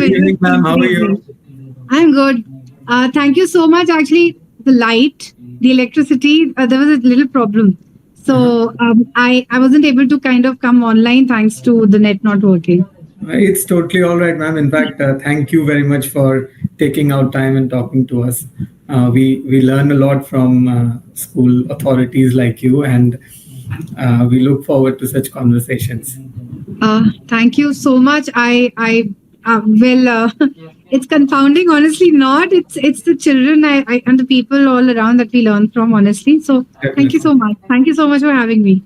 Good evening, ma'am. How Good are you? evening. I'm good. Thank you so much. Actually, the light, the electricity, there was a little problem. Uh-huh. So I wasn't able to kind of come online thanks to the net not working. It's totally all right, ma'am. In fact, thank you very much for taking out time and talking to us. We learn a lot from school authorities like you, and we look forward to such conversations. Thank you so much. It's confounding. Honestly, not. It's the children and the people all around that we learn from. Honestly, so thank you Definitely. so much. Thank you so much for having me.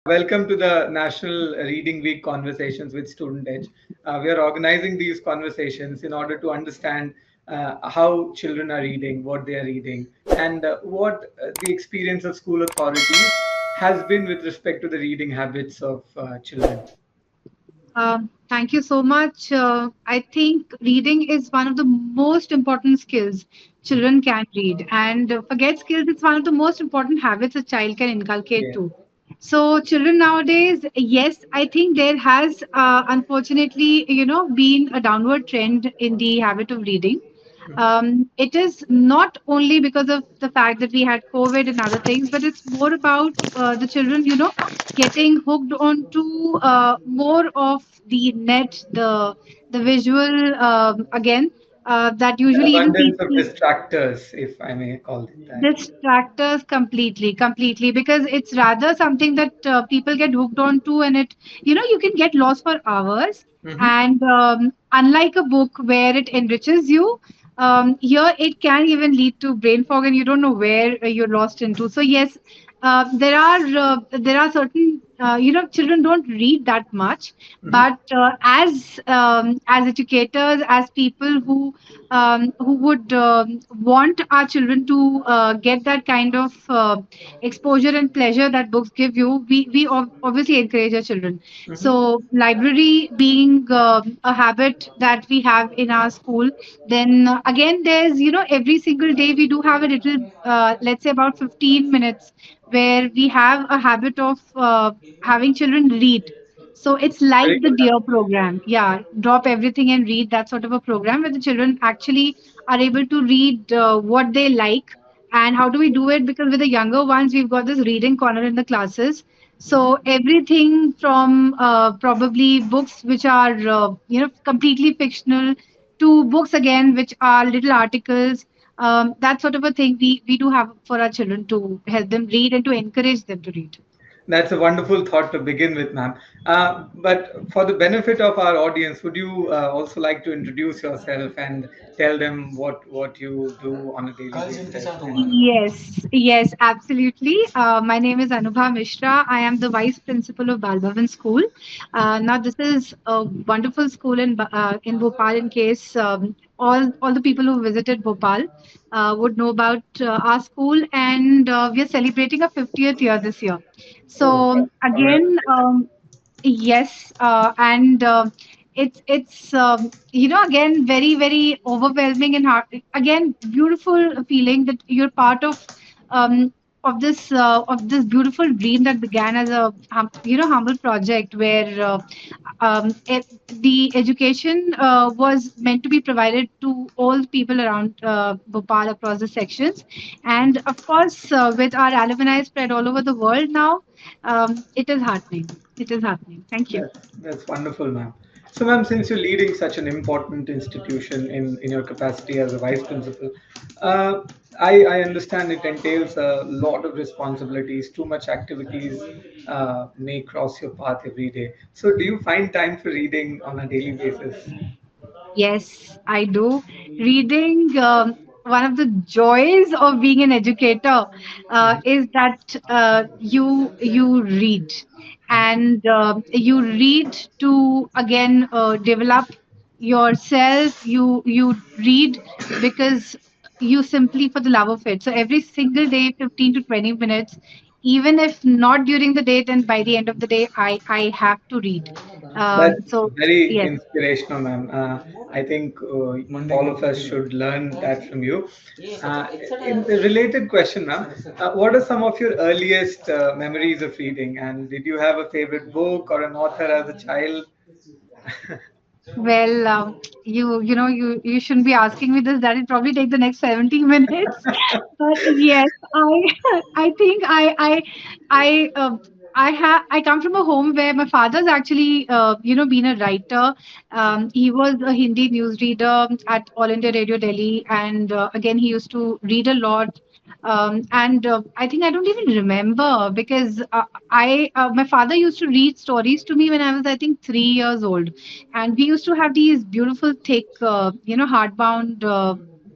Welcome to the National Reading Week Conversations with Student Edge. We are organizing these conversations in order to understand how children are reading, what they are reading, and what the experience of school authorities has been with respect to the reading habits of children. Thank you so much. I think reading is one of the most important skills children can read. And forget skills, it's one of the most important habits a child can inculcate Yeah. too. So, children nowadays, yes, I think there has unfortunately, been a downward trend in the habit of reading. It is not only because of the fact that we had COVID and other things, but it's more about the children, getting hooked onto more of the net, the visual again. That The usually even abundance of people distractors, if I may call it that. distractors completely because it's rather something that people get hooked on to, and you can get lost for hours. Mhm. And unlike a book where it enriches you, here it can even lead to brain fog and you don't know where you're lost into. So yes, there are certain children don't read that much, Mhm. but as educators, as people who would want our children to get that kind of exposure and pleasure that books give you, we obviously encourage our children. Mhm. So, library being a habit that we have in our school, then again, there's, every single day we do have a little, let's say about 15 minutes where we have a habit of having children read. So it's like Very the good. DEAR program. Yeah, drop everything and read, that sort of a program where the children actually are able to read what they like. And how do we do it? Because with the younger ones, we've got this reading corner in the classes. So everything from probably books which are completely fictional to books again which are little articles. That sort of a thing we do have for our children to help them read and to encourage them to read. That's a wonderful thought to begin with, ma'am. But for the benefit of our audience, would you also like to introduce yourself and tell them what you do on a daily basis? Yes, absolutely. My name is Anubha Mishra. I am the vice principal of Bal Bhawan School. Now, this is a wonderful school in Bhopal. In case all the people who visited Bhopal would know about our school, and we are celebrating our 50th year this year. Oh, So again, congratulations. yes, and it's again very overwhelming and hard. Again, beautiful feeling that you're part um, of this beautiful dream that began as a humble project where the education was meant to be provided to all people around Bhopal across the sections, and of course with our alumni spread all over the world now, it is heartening. It is happening. Thank you. That's wonderful, ma'am. So, ma'am, since you're leading such an important institution in your capacity as a vice principal, uh, I understand it entails a lot of responsibilities. Too much activities may cross your path every day. So, do you find time for reading on a daily basis? Yes, I do. Reading, one of the joys of being an educator is that you read, and you read to again develop yourself. You read because you simply for the love of it. So every single day, 15 to 20 minutes, even if not during the day, then by the end of the day, I have to read. That's So very yes. inspirational, ma'am. I think all of us should learn that from you. Uh, in the related question, ma'am, what are some of your earliest memories of reading? And did you have a favorite book or an author as a child? Well, you shouldn't be asking me this. That'll probably take the next 70 minutes. But yes, I I think I I come from a home where my father's actually been a writer. He was a Hindi newsreader at All India Radio Delhi, and again he used to read a lot. And I think I don't even remember because I my father used to read stories to me when I was, I think, 3 years old, and we used to have these beautiful thick hardbound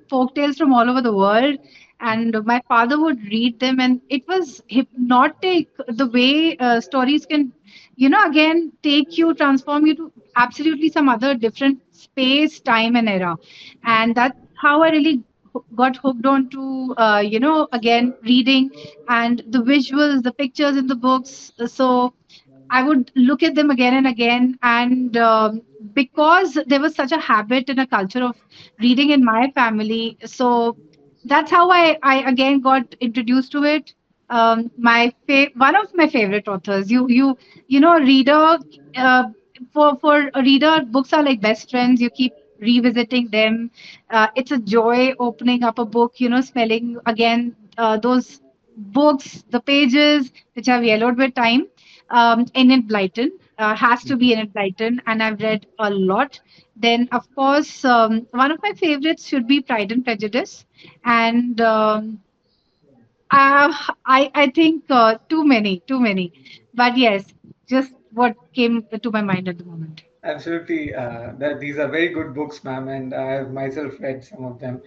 folk tales from all over the world, and my father would read them, and it was hypnotic the way stories can again take you, transform you to absolutely some other different space, time, and era. And that's how I really got hooked on to again reading, and the visuals, the pictures in the books. So I would look at them again and again. And because there was such a habit and a culture of reading in my family, so that's how I again got introduced to it. One of my favorite authors. Reader. Uh, for a reader, books are like best friends. You keep revisiting them. It's a joy opening up a book. Smelling again those books, the pages which have yellowed with time. Enid Blyton has to be Enid Blyton, and I've read a lot. Then, of course, one of my favorites should be Pride and Prejudice, and I think too many, but yes, just what came to my mind at the moment. Absolutely. That these are very good books, ma'am, and I have myself read some of them.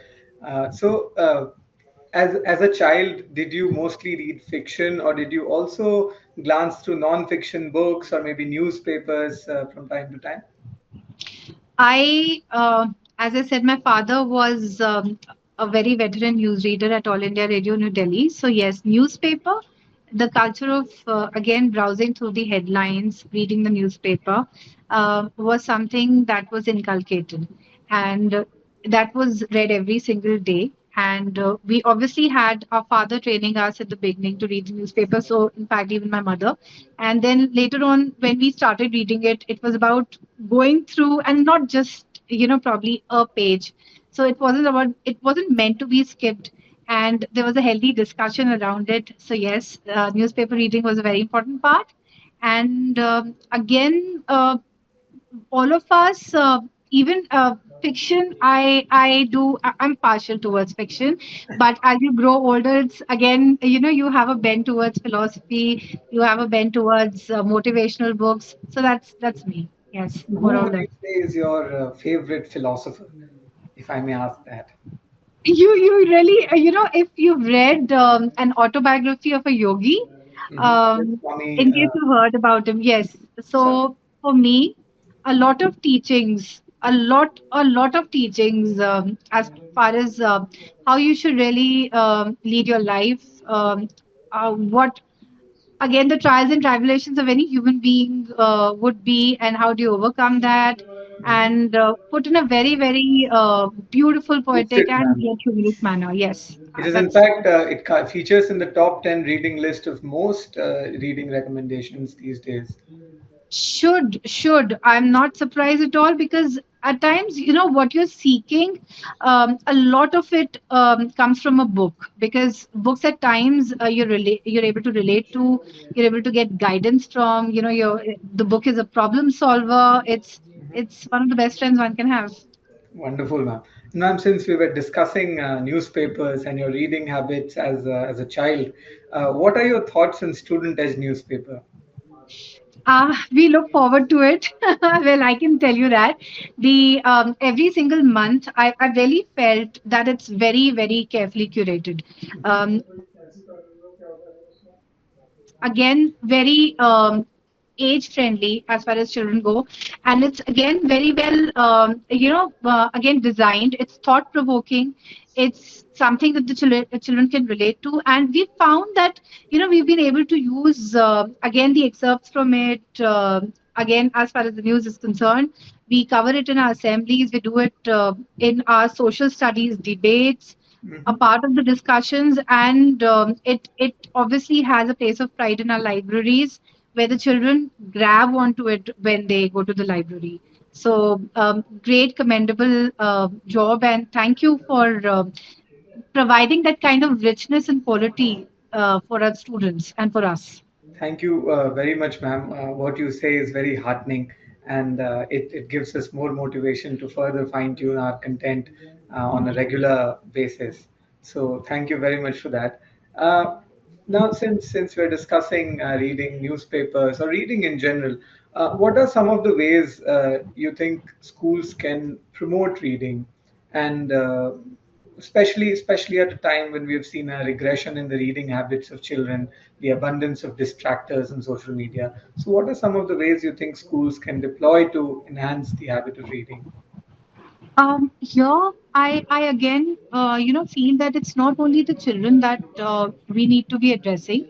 As a child, did you mostly read fiction, or did you also glance through non-fiction books or maybe newspapers from time to time? As I said, my father was a very veteran newsreader at All India Radio New Delhi. So yes, newspaper, the culture of again browsing through the headlines, reading the newspaper, was something that was inculcated, and that was read every single day. And we obviously had our father training us at the beginning to read the newspaper. So in fact, even my mother. And then later on, when we started reading it, it was about going through, and not just probably a page. So it wasn't meant to be skipped, and there was a healthy discussion around it. So yes, newspaper reading was a very important part. And again, all of us, even fiction, I'm partial towards fiction, but as you grow older, it's again, you have a bent towards philosophy, you have a bent towards motivational books. So that's me. Yes, more Who or would less. you say is your favorite philosopher, if I may ask that? You really, if you've read an autobiography of a yogi, Yes, um, Swami. in case you've heard about him, yes. So for me, a lot of teachings, a lot of teachings, as far as how you should really lead your life, what again the trials and tribulations of any human being would be, and how do you overcome that, and put in a very very beautiful, It's it, poetic, and ma'am. yet humorous manner. Yes, It is, in that's fact, features in the top 10 reading list of most reading recommendations these days. should I'm not surprised at all, because at times what you're seeking, a lot of it comes from a book, because books at times you're able to relate to, you're able to get guidance from, the book is a problem solver. It's one of the best friends one can have. Wonderful, ma'am. Ma'am, since we were discussing newspapers and your reading habits as a child, what are your thoughts on student-edge newspaper? We look forward to it. Well, I can tell you that the every single month, I really felt that it's very, very carefully curated. Again, very age friendly as far as children go, and it's again very well again designed. It's thought provoking. It's something that the children can relate to, and we found that we've been able to use again the excerpts from it. Again, as far as the news is concerned, we cover it in our assemblies, we do it in our social studies debates, a Mhm. part of the discussions, and it obviously has a place of pride in our libraries, where the children grab onto it when they go to the library. So, great, commendable job, and thank you for providing that kind of richness and quality for our students and for us. Thank you very much, ma'am. What you say is very heartening, and it gives us more motivation to further fine tune our content on a regular basis. So, thank you very much for that. Uh, Now, since we're discussing reading newspapers or reading in general, what are some of the ways you think schools can promote reading, and especially at a time when we have seen a regression in the reading habits of children, the abundance of distractors and social media. So, what are some of the ways you think schools can deploy to enhance the habit of reading? Here, I again, feel that it's not only the children that we need to be addressing.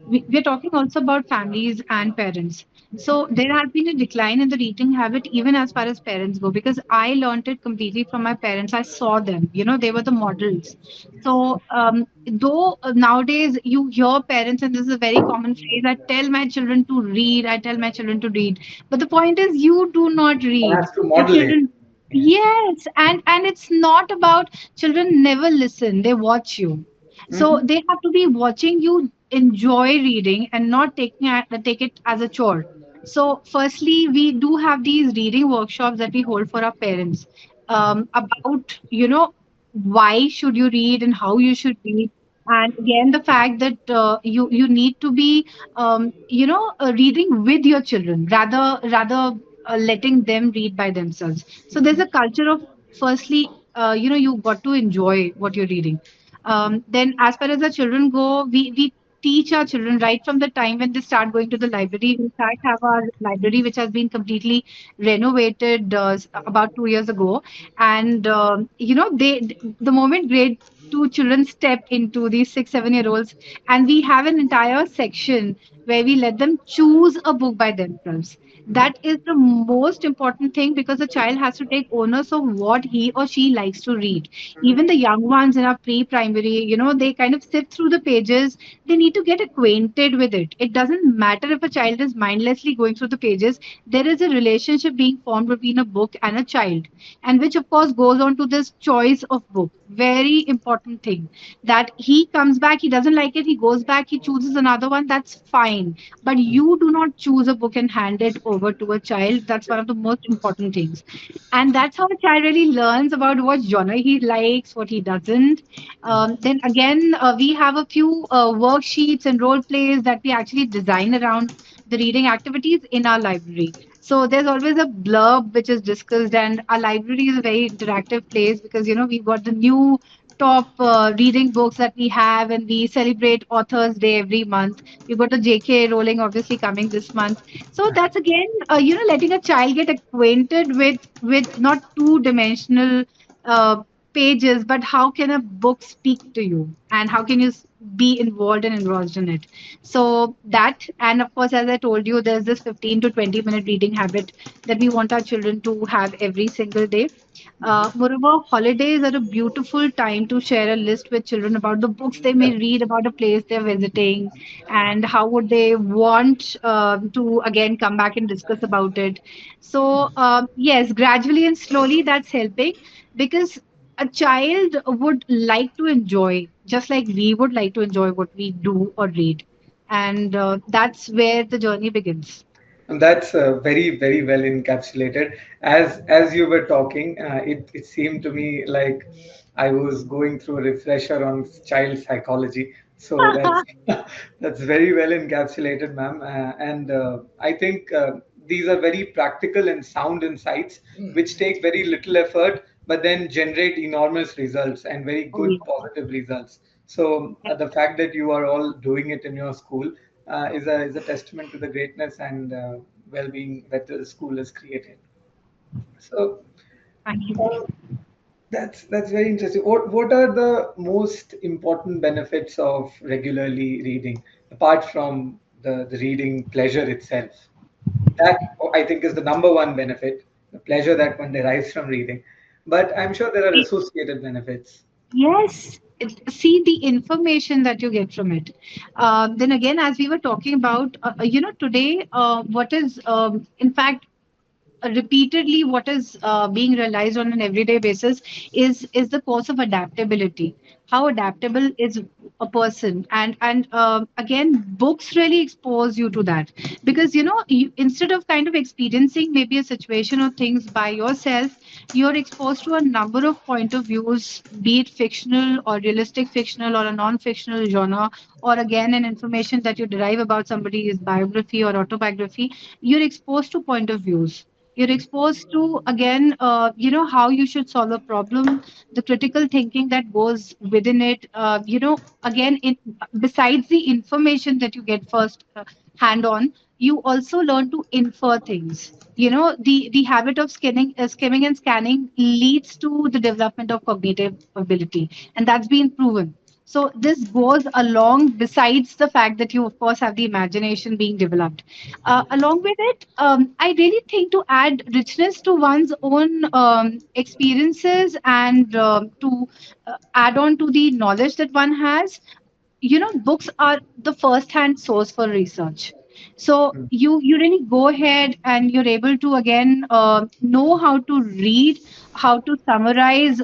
We're talking also about families and parents. So there has been a decline in the reading habit, even as far as parents go, because I learned it completely from my parents. I saw them, they were the models. So, though nowadays you hear parents, and this is a very common phrase, I tell my children to read, I tell my children to read. But the point is, you do not One read. has to Your model it. children. Yes. Yes, and it's not about children never listen, they watch you. So Hmm. they have to be watching you enjoy reading and not take it as a chore. So firstly, we do have these reading workshops that we hold for our parents about why should you read and how you should read. And again, the fact that you need to be reading with your children rather letting them read by themselves. So there's a culture of firstly, you got to enjoy what you're reading. Then, as far as the children go, we teach our children right from the time when they start going to the library. We in fact have our library which has been completely renovated about 2 years ago, and the moment grade two children step into these 6 7 year olds, and we have an entire section where we let them choose a book by themselves. That is the most important thing because the child has to take onus of what he or she likes to read. Even the young ones in our pre-primary, they kind of sift through the pages. They need to get acquainted with it. It doesn't matter if a child is mindlessly going through the pages. There is a relationship being formed between a book and a child, and which of course goes on to this choice of book. Very important thing, that he comes back, he doesn't like it, he goes back, he chooses another one, that's fine. But you do not choose a book and hand it over to a child. That's one of the most important things. And that's how a child really learns about what genre he likes, what he doesn't. Then again, we have a few worksheets and role plays that we actually design around the reading activities in our library. So there's always a blurb which is discussed, and our library is a very interactive place because we've got the new top reading books that we have, and we celebrate Authors Day every month. We've got a JK Rowling obviously coming this month. So that's again, letting a child get acquainted with not two-dimensional uh, pages, but how can a book speak to you, and how can you be involved and engrossed in it. So that, and of course, as I told you, there's this 15 to 20-minute reading habit that we want our children to have every single day. Moreover, holidays are a beautiful time to share a list with children about the books they may read about a place they're visiting, and how would they want to again come back and discuss about it. So, yes, gradually and slowly that's helping, because a child would like to enjoy, just like we would like to enjoy what we do or read. And that's where the journey begins. And that's very well encapsulated. As you were talking, it seemed to me like I was going through a refresher on child psychology. So that's that's very well encapsulated, ma'am. And I think these are very practical and sound insights, which take very little effort, but then generate enormous results and very Oh, good yeah. positive results. So the fact that you are all doing it in your school is a testament to the greatness and well-being that the school has created. So Thank you. uh, that's very interesting. What are the most important benefits of regularly reading apart from the reading pleasure itself? That I think is the number one benefit, the pleasure that one derives from reading. But I'm sure there are associated benefits. Yes, see the information that you get from it. Then again, as we were talking about, today, what is, in fact, repeatedly what is being realized on an everyday basis is the course of adaptability. How adaptable is a person, and again, books really expose you to that, because instead of kind of experiencing maybe a situation or things by yourself, you're exposed to a number of point of views, be it fictional or realistic fictional or a non-fictional genre, or again an information that you derive about somebody's biography or autobiography. You're exposed to point of views. You're exposed to, again, how you should solve a problem, the critical thinking that goes within it. Again, besides the information that you get first hand on, you also learn to infer things. The habit of skimming and scanning leads to the development of cognitive ability, and that's been proven. So this goes along, besides the fact that you of course have the imagination being developed. Along with it, I really think to add richness to one's own experiences, and to add on to the knowledge that one has, books are the first hand source for research. So Mm. you really go ahead and you're able to again know how to read, how to summarize,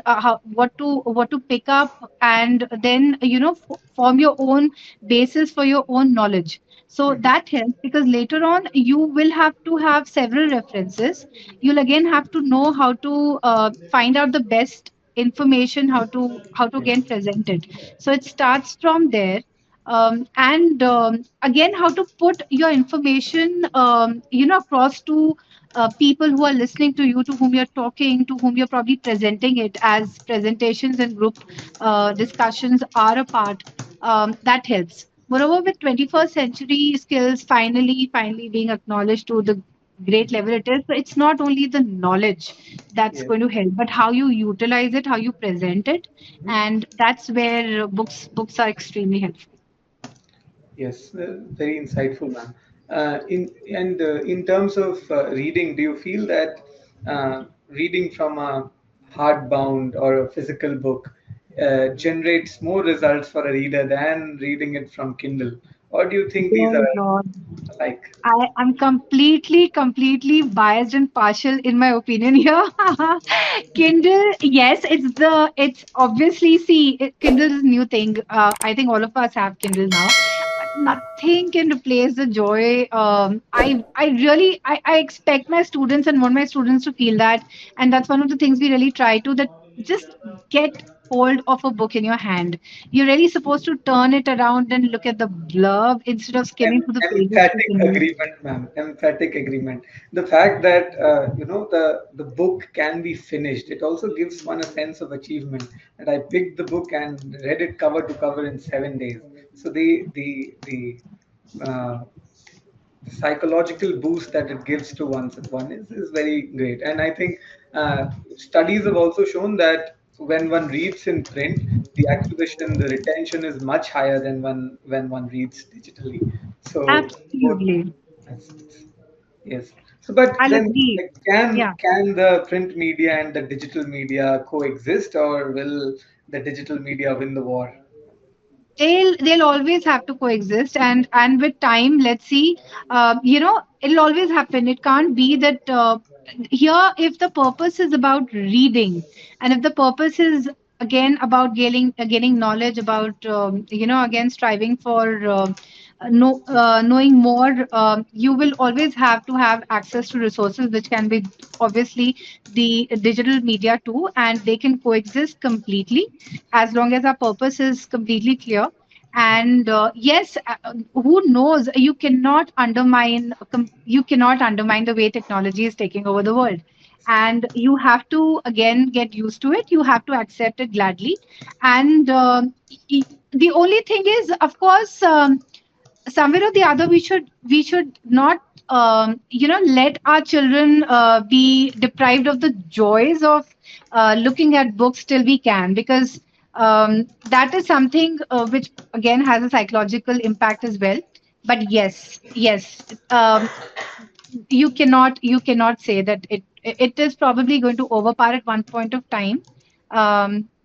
what to pick up, and then form your own basis for your own knowledge. So Mhm. that helps, because later on you will have to have several references. You'll again have to know how to find out the best information, how to again present it. So it starts from there. And again, how to put your information across to people who are listening to you, to whom you're talking, to whom you're probably presenting it, as presentations and group discussions are a part. That helps. Moreover, with 21st century skills finally being acknowledged to the great level it is, so it's not only the knowledge that's Yes. going to help, but how you utilize it, how you present it, Mhm. and that's where books are extremely helpful. Yes, very insightful, ma'am. In terms of reading, do you feel that reading from a hardbound or a physical book generates more results for a reader than reading it from Kindle, or do you think these Dear are Lord. alike? I am completely biased and partial in my opinion here. Kindle, yes, it's obviously, see, Kindle is a new thing. I think all of us have Kindle now, but nothing can replace the joy. I really, I expect my students and want my students to feel that, and that's one of the things we really try to, that just get hold of a book in your hand. You're really supposed to turn it around and look at the blurb instead of skimming through the pages to Emphatic finish. agreement, ma'am. Emphatic agreement. The fact that the book can be finished, it also gives one a sense of achievement. That I picked the book and read it cover to cover in 7 days. So the psychological boost that it gives to one is very great. And I think studies have also shown that when one reads in print, the acquisition, the retention is much higher than when one reads digitally. So both, Absolutely. it's- yes. So but I'll then, agree. like, can Yeah. can the print media and the digital media coexist, or will the digital media win the war? They'll always have to coexist, and with time, let's see, it'll always happen. It can't be that here, if the purpose is about reading, and if the purpose is again about gaining knowledge, about again striving for knowing more, you will always have to have access to resources, which can be obviously the digital media too, and they can coexist completely as long as our purpose is completely clear. And yes, who knows, you cannot undermine the way technology is taking over the world, and you have to again get used to it, you have to accept it gladly. And the only thing is, of course, somewhere or the other, we should not let our children be deprived of the joys of looking at books till we can, because that is something which again has a psychological impact as well. But yes, you cannot say that it is probably going to overpower at one point of time.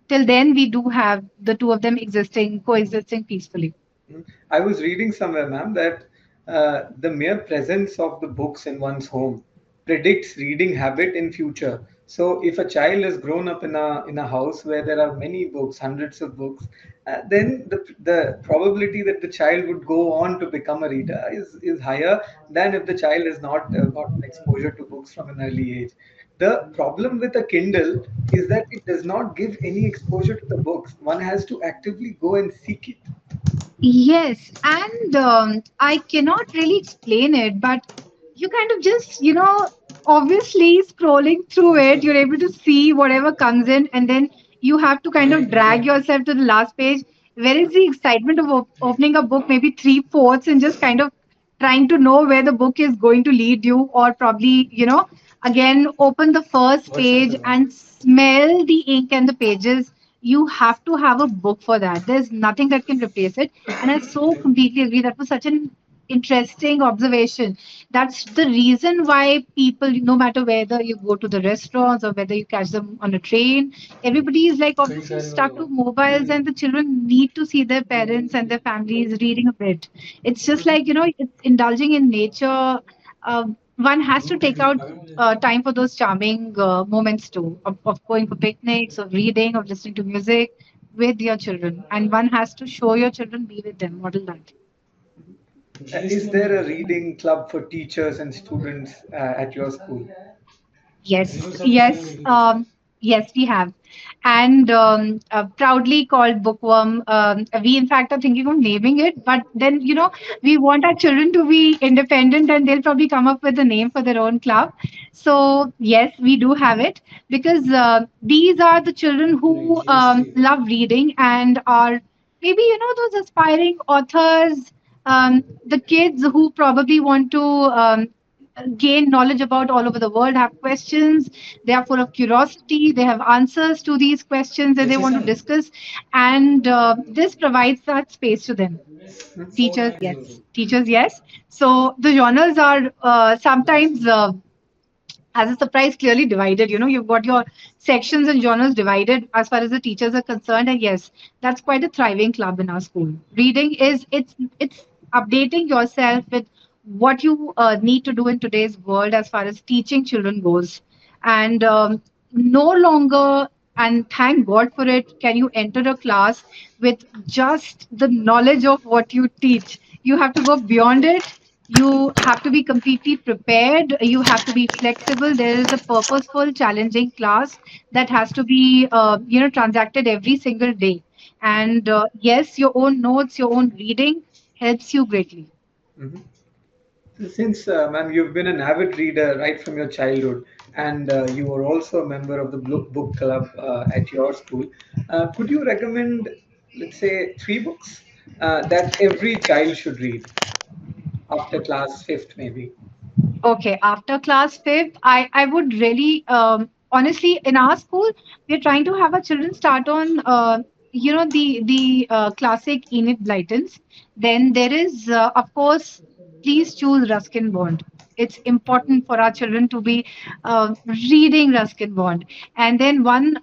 Till then, we do have the two of them coexisting peacefully. I was reading somewhere, ma'am, that the mere presence of the books in one's home predicts reading habit in future. So if a child has grown up in a house where there are many books, hundreds of books, then the probability that the child would go on to become a reader is higher than if the child has not gotten exposure to books from an early age. The problem with a Kindle is that it does not give any exposure to the books. One has to actively go and seek it. Yes, and I cannot really explain it, but you kind of just, obviously scrolling through it, you're able to see whatever comes in, and then you have to kind of drag yourself to the last page. Where is the excitement of opening a book, maybe three-fourths, and just kind of trying to know where the book is going to lead you, or probably, again, open the first page and smell the ink and the pages. You have to have a book for that. There's nothing that can replace it. And I so completely agree. That was such an interesting observation. That's the reason why people, no matter whether you go to the restaurants or whether you catch them on a train, everybody is like obviously stuck to mobiles, and the children need to see their parents and their families reading a bit. It's just like, it's indulging in nature. One has to take out time for those charming moments too, of going for picnics, of reading, of listening to music with your children. And one has to show your children, be with them, model that. Is there a reading club for teachers and students at your school? Yes, we have, and proudly called Bookworm. We, in fact, are thinking of naming it, but then we want our children to be independent, and they'll probably come up with a name for their own club. So yes, we do have it because these are the children who love reading and are maybe those aspiring authors. The kids who probably want to gain knowledge about all over the world, have questions, they are full of curiosity, they have answers to these questions that they want to discuss, and this provides that space to them. Teachers, yes. So the genres are sometimes as a surprise clearly divided. You've got your sections and genres divided as far as the teachers are concerned, and yes, that's quite a thriving club in our school. Reading is it's updating yourself with what you need to do in today's world as far as teaching children goes, and no longer, and thank god for it, can you enter a class with just the knowledge of what you teach. You have to go beyond it. You have to be completely prepared. You have to be flexible. There is a purposeful, challenging class that has to be, transacted every single day. And yes, your own notes, your own reading helps you greatly. Mhm. Since, ma'am, you've been an avid reader right from your childhood, and you were also a member of the book club at your school, could you recommend, let's say, three books that every child should read after class fifth, maybe? Okay, after class fifth, I would really, honestly, in our school, we're trying to have our children start on, the classic Enid Blytons. Then there is, of course, please choose Ruskin Bond. It's important for our children to be reading Ruskin Bond. And then one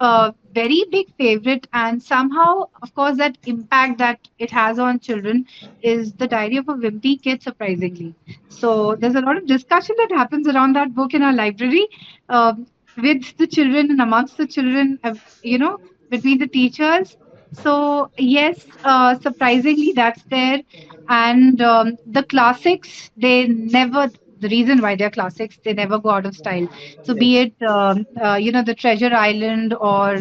very big favorite, and somehow, of course, that impact that it has on children is The Diary of a Wimpy Kid, surprisingly. So there's a lot of discussion that happens around that book in our library, with the children and amongst the children, between the teachers. So yes, surprisingly, that's there. And the classics, they never. The reason why they're classics, they never go out of style. So be Yes. it, the Treasure Island, or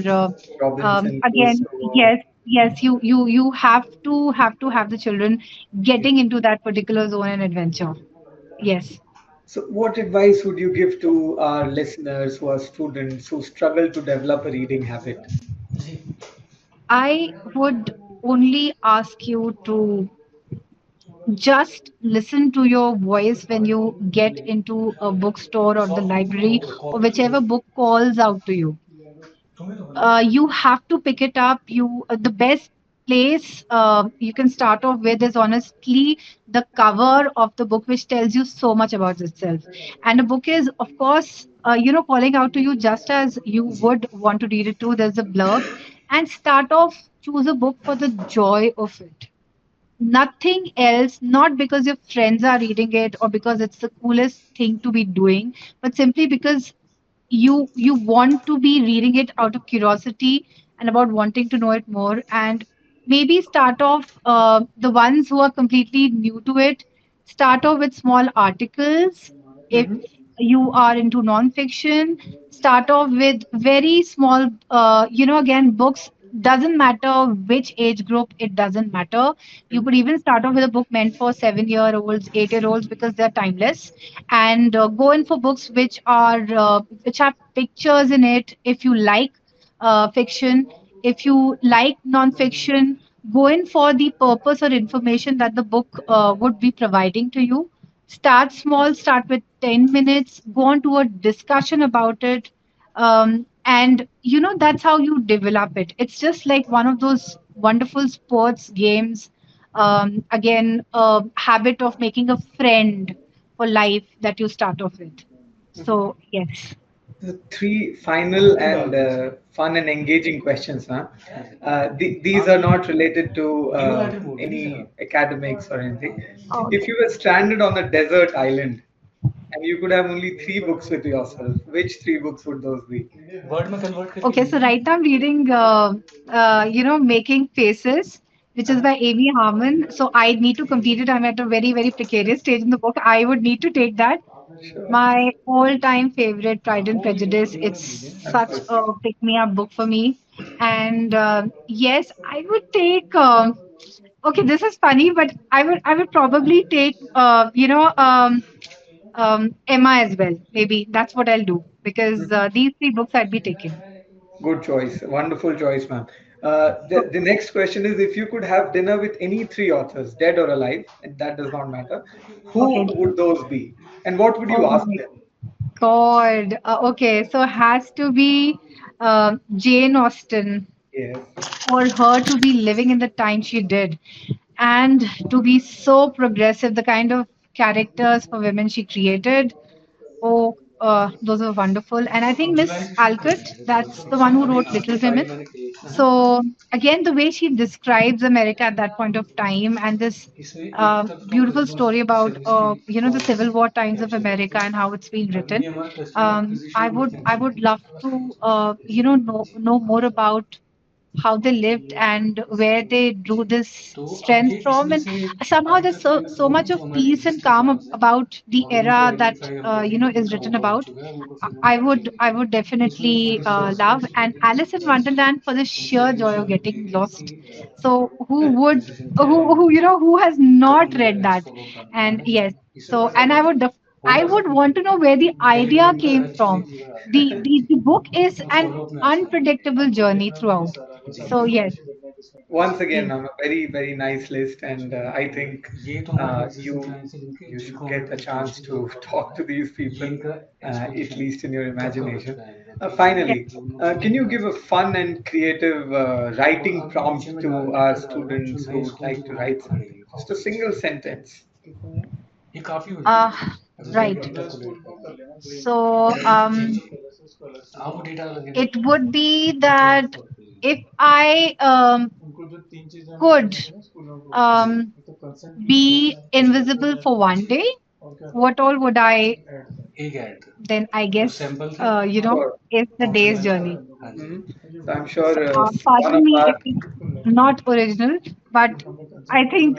Robinson again, Crusoe. yes, you have to have the children getting into that particular zone and adventure. Yes, So, what advice would you give to our listeners who are students who struggle to develop a reading habit? I would only ask you to just listen to your voice when you get into a bookstore or the library or whichever book calls out to you. You have to pick it up. The best place you can start off with is honestly the cover of the book, which tells you so much about itself. And a book is, of course, calling out to you just as you would want to read it too. There's a blurb, and start off. Choose a book for the joy of it. Nothing else, not because your friends are reading it or because it's the coolest thing to be doing, but simply because you want to be reading it out of curiosity and about wanting to know it more. And maybe start off, the ones who are completely new to it, start off with small articles. If Hmm. you are into non-fiction, start off with very small, again, books. Doesn't matter which age group, it doesn't matter. You could even start off with a book meant for 7-year-olds, 8-year-olds, because they're timeless. And go in for books which have pictures in it. If you like fiction, if you like non-fiction, go in for the purpose or information that the book would be providing to you. Start small, start with 10 minutes, go on to a discussion about it. And that's how you develop it. It's just like one of those wonderful sports games. Again, a habit of making a friend for life that you start off with. So, yes. The three final and fun and engaging questions, ma'am. These are not related to any academics or anything. If Okay. you were stranded on a desert island and you could have only three books with yourself, which three books would those be? Okay, so right now I'm reading, Making Faces, which is by Amy Harmon. So I need to complete it. I'm at a very, very precarious stage in the book. I would need to take that. Sure. My all-time favorite, Pride and Prejudice. It's Of such course. a pick-me-up book for me. And yes, I would take. Okay, this is funny, but I would probably take, Emma as well. Maybe that's what I'll do, because Mhm. these three books I'd be taking. Good choice. Wonderful choice, ma'am. The next question is, if you could have dinner with any three authors, dead or alive, and that does not matter, who Okay. would those be? And what would you Oh ask my them? God. Okay, so has to be Jane Austen, Yes. for her to be living in the time she did and to be so progressive, the kind of characters for women she created. Oh, those are wonderful. And I think Miss Alcott, that's the one who wrote Little Women. Uh-huh. So again, the way she describes America at that point of time, and this beautiful story about the Civil War times of America and how it's been written. I would love to know more about how they lived and where they drew this strength from. And somehow there's so much of peace and calm about the era that is written about. I would definitely love. And Alice in Wonderland, for the sheer joy of getting lost. So who has not read that? And yes, so and I would want to know where the idea came from. The book is an unpredictable journey throughout. So yes, Once again, yes. ma'am, a very, very nice list, and I think you should get a chance to talk to these people, at least in your imagination. Yes. Finally, can you give a fun and creative writing prompt to our students who would like to write something? Just a single sentence. Uh, right. So it would be that if I could um, be invisible for one day, what all would I then? I guess Sure. is the day's journey. Mhm. So I'm sure one Pardon of me our if it's not original, but I think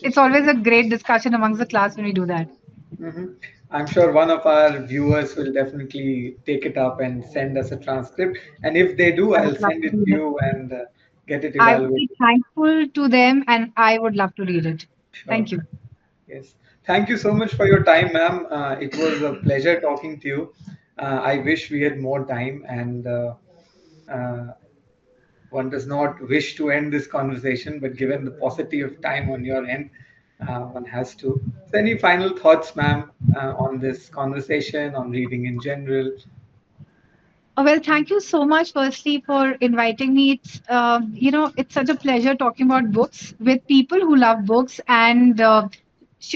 it's always a great discussion amongst the class when we do that. Mhm. I'm sure one of our viewers will definitely take it up and send us a transcript. And if they do, I I'll would love send to it read to it. you and get it I would be evaluated. thankful to them, and I would love to read it. Sure. Thank you. Yes. Thank you so much for your time, ma'am. It was a pleasure talking to you. I wish we had more time, and uh, one does not wish to end this conversation, but given the paucity of time on your end, one has to. So, any final thoughts, ma'am, on this conversation, on reading in general? Well, thank you so much, firstly, for inviting me. It's such a pleasure talking about books with people who love books, and sh-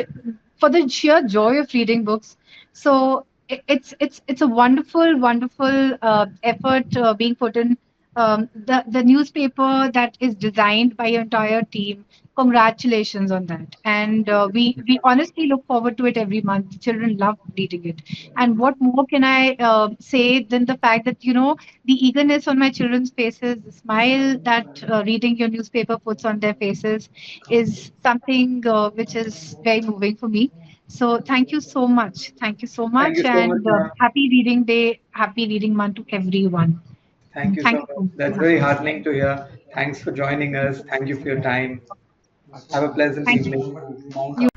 for the sheer joy of reading books. So it's a wonderful, wonderful effort being put in the newspaper that is designed by your entire team. Congratulations on that. And we honestly look forward to it every month. Children love reading it. And what more can I say than the fact that, the eagerness on my children's faces, the smile that reading your newspaper puts on their faces is something which is very moving for me. So thank you so much. Thank you so Thank you much. so much, And ma'am. happy reading day, happy reading month to everyone. Thank you Thank so you much. so That's much. very heartening to hear. Thanks for joining us. Thank you for your time. Have a pleasant Thank you. evening. You